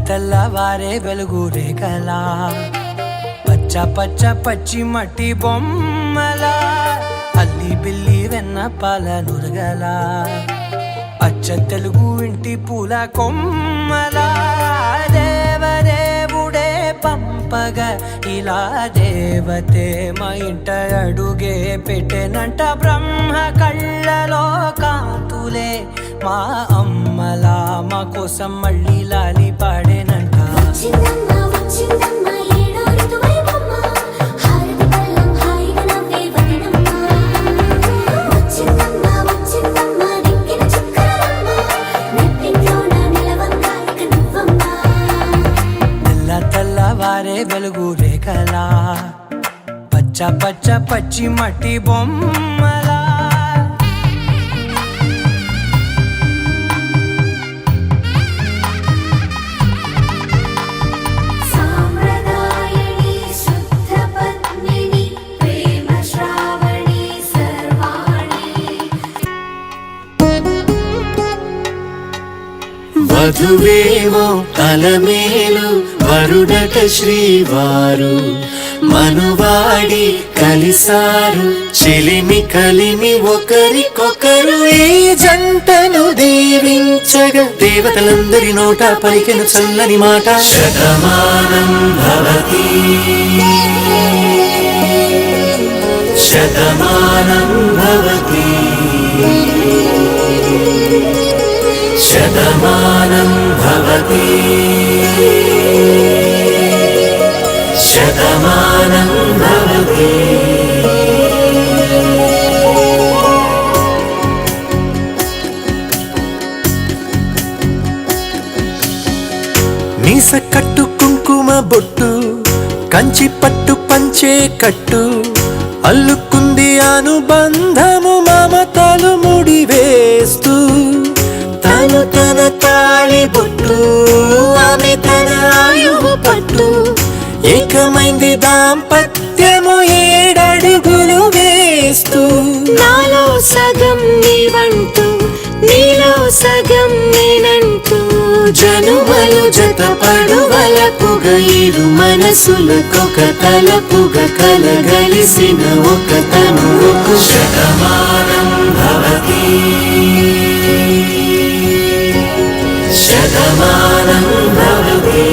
తెల్లవారే వెలుగు రేఖలా పచ్చ పచ్చ పచ్చి మట్టి బొమ్మలా అల్లి బిల్లి వెన్న పాల నురగలా అచ్చ తెలుగు ఇంటి పూల కొమ్మలా దేవదేవుడే పంపగా ఇలా దేవతే మా ఇంట అడుగే పెట్టెనంట బ్రహ్మ కళ్ళలో కాంతులే మా అమ్మలా మా కోసం మళ్ళీ లాలి పాడేనంట. తెల్లవారే వెలుగు రేఖలా పచ్చ పచ్చ పచ్చి మట్టి బొమ్మలా వధువేమో అలమేలు వరుడట శ్రీవారు మనువాడి కలిసారు చెలిమి కలిమి ఒకరికొకరు ఈ జంటను దీవించగా దేవతలందరి నోట పలికెను చల్లని మాట. శతమానం భవతి శతమానం భవతి శతమానం భవతి శతమానం భవతి. మీస కట్టు కుంకుమ బొట్టు కంచి పట్టు పంచే కట్టు అల్లుకుంది అనుబంధము మమతలు ముడివేస్తూ తను తన తాళి బొట్టు ఆమె తన ఆయువు పట్టు ఏకమైంది దాంపత్యము 7 అడుగులు వేస్తూ నాలో సగం నీవంటూ నీలో సగం నేనంటూ జనుమలు జతపడువలపుగా ఇరు మనసులకొక తలపుగా కలగలిసిన ఒక తనువుకు శతమానం భవతి శతమానం భవతి.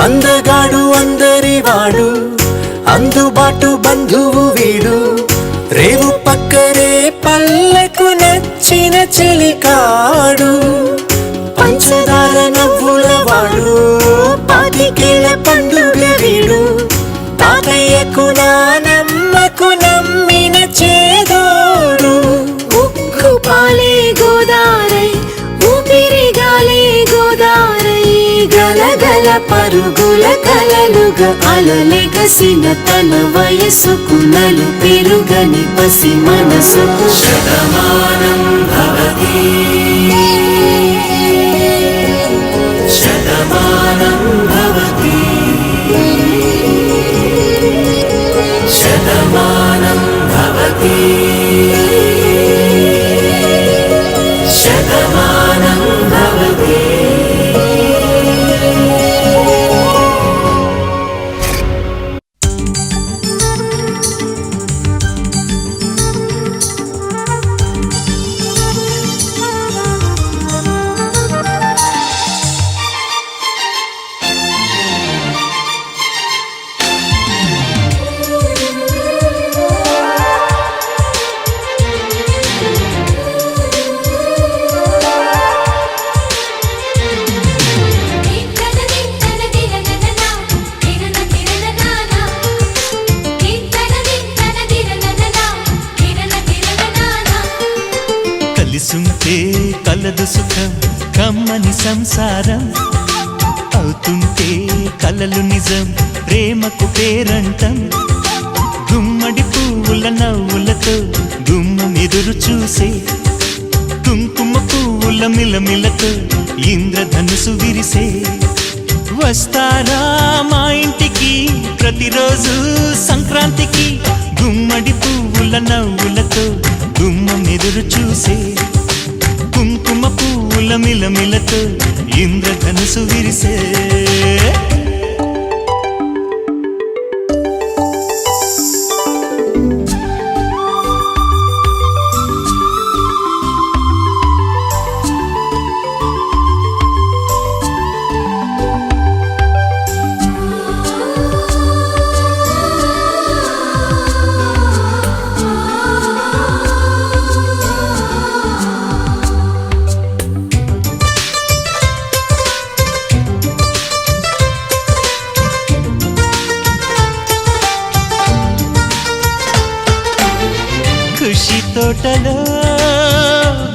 అందగాడు అందరివాడు అందుబాటు బంధువు వీడు రేవు పక్కరే పల్లెకు నచ్చిన చెలికాడు పంచదార నవ్వుల వాడు 25 ఏళ్ల పండుగ వీడు తాతయ్యకు నానమ్మకు నమ్మిన చేదోడు ఉక్కు పాలే గోదారై ఊపిరిగాలే గోదారై గలగల పరుగుల కలలుగా అలలెగసిన తన వయసుకు నలు పెరుగని పసి మనసుకు శతమానం భవతి శతమానం భవతి శతమానం భవతి శతమానం భవతి. కలిసుంటే కలదు సుఖం కమ్మని సంసారం అవుతుంటే కలలు నిజం ప్రేమకు పేరంటం గుమ్మడి పువ్వుల నవ్వులతో గుమ్మం ఎదురు చూసే కుంకుమ పువ్వుల మిలమిలతో ఇంద్రధనుసు విరిసే వస్తారా మా ఇంటికి ప్రతిరోజు సంక్రాంతికి గుమ్మడి పువ్వుల నవ్వులతో గుమ్మం ఎదురు చూసే కుంకుమ పువ్వుల మిలమిలతో ఇంద్రధనుసు విరిసే ఖుషి తోటలో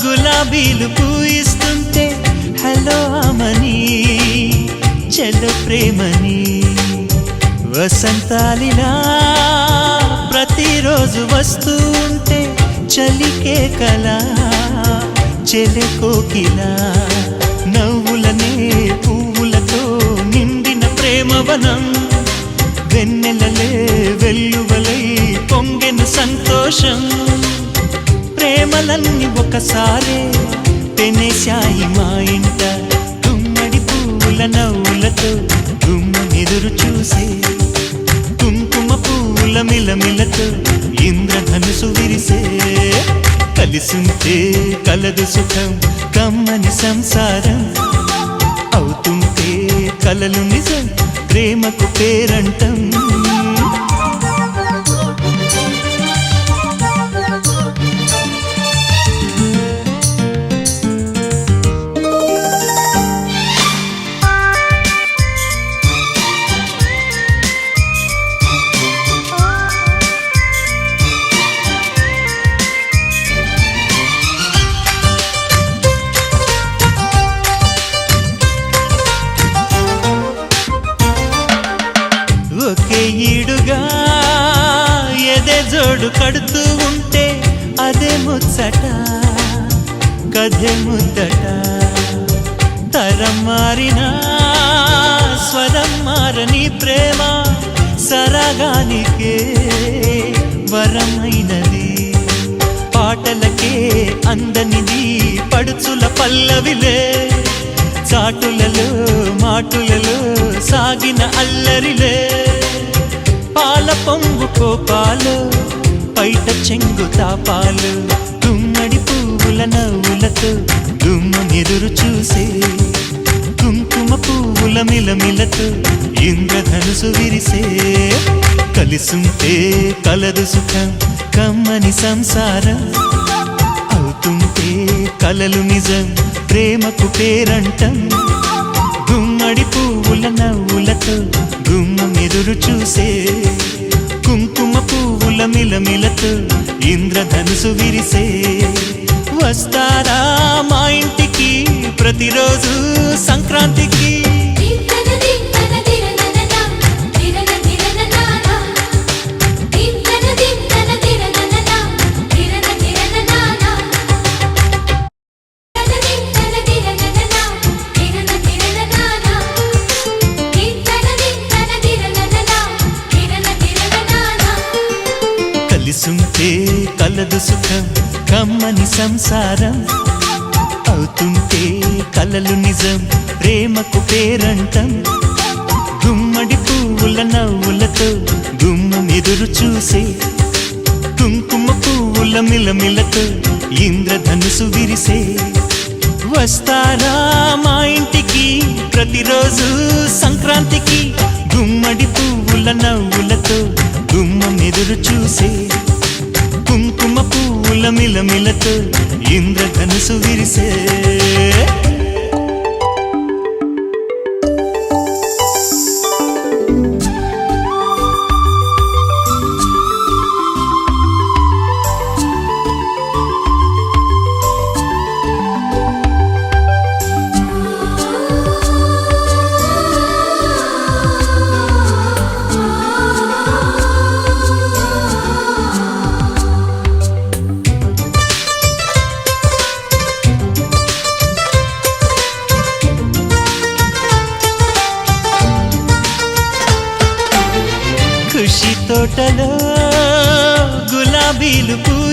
గులాబీలు పూయిస్తుంటే హలో అమని చెల్లు ప్రేమని వసంతాలిలా ప్రతిరోజు వస్తూ ఉంటే చలికే కలా చెలె కోకిలా నవ్వులనే పువ్వులతో నిండిన ప్రేమవనం వెన్నెలలే వెల్లువలై పొంగెను సంతోషం ప్రేమలన్నీ ఒకసారే పెనేశాయి మా ఇంట గుమ్మడి పువ్వుల నవ్వులతో గుమ్మం ఎదురు చూసే కుంకుమ పువ్వుల మిలమిలతో ఇంద్రధనుసు విరిసే కలిసుంటే కలదు సుఖం కమ్మని సంసారం అవుతుంటే కలలు నిజం ప్రేమకు పేరంటం ఒకే ఈడుగా ఎదే జోడు కడుతూ ఉంటే అదే ముచ్చట కథే ముద్దట తరం మారినా స్వరం మారని ప్రేమ సరగానికే వరమైనది పాటలకే అందనిది పడుచుల పల్లవిలే చాటులలో మాటులలో సాగిన అల్లరిలే పాల పొంగు కోపాలు పైట చెంగు తాపాలు గుమ్మడి పువ్వుల నవ్వులతో గుమ్మం ఎదురు చూసే కుంకుమ పువ్వుల మిలమిలతో ఇంద్రధనుసు విరిసే కలిసుంటే కలదు సుఖం కమ్మని సంసారం అవుతుంటే కలలు నిజం ప్రేమకు పేరంటం గుమ్మడి పువ్వుల నవ్వులతో గుమ్మం ఎదురు చూసే కుంకుమ పువ్వుల మిలమిలతో ఇంద్రధనుసు విరిసే వస్తారా మా ఇంటికి ప్రతిరోజు సంక్రాంతికి కలిసుంటే కలదు సుఖం కమ్మని సంసారం అవుతుంటే కలలు నిజం ప్రేమకు పేరంటం గుమ్మడి పువ్వుల నవ్వులతో గుమ్మం ఎదురు చూసే కుంకుమ పువ్వుల మిలమిలతో ఇంద్రధనుసు విరిసే వస్తారా మా ఇంటికి ప్రతిరోజు సంక్రాంతికి గుమ్మడి పువ్వుల నవ్వులతో గుమ్మం ఎదురు చూసే కుంకుమ పువ్వుల మిలమిలతో ఇంద్రధనుసు విరిసే తోటలో గులాబీలు పూసే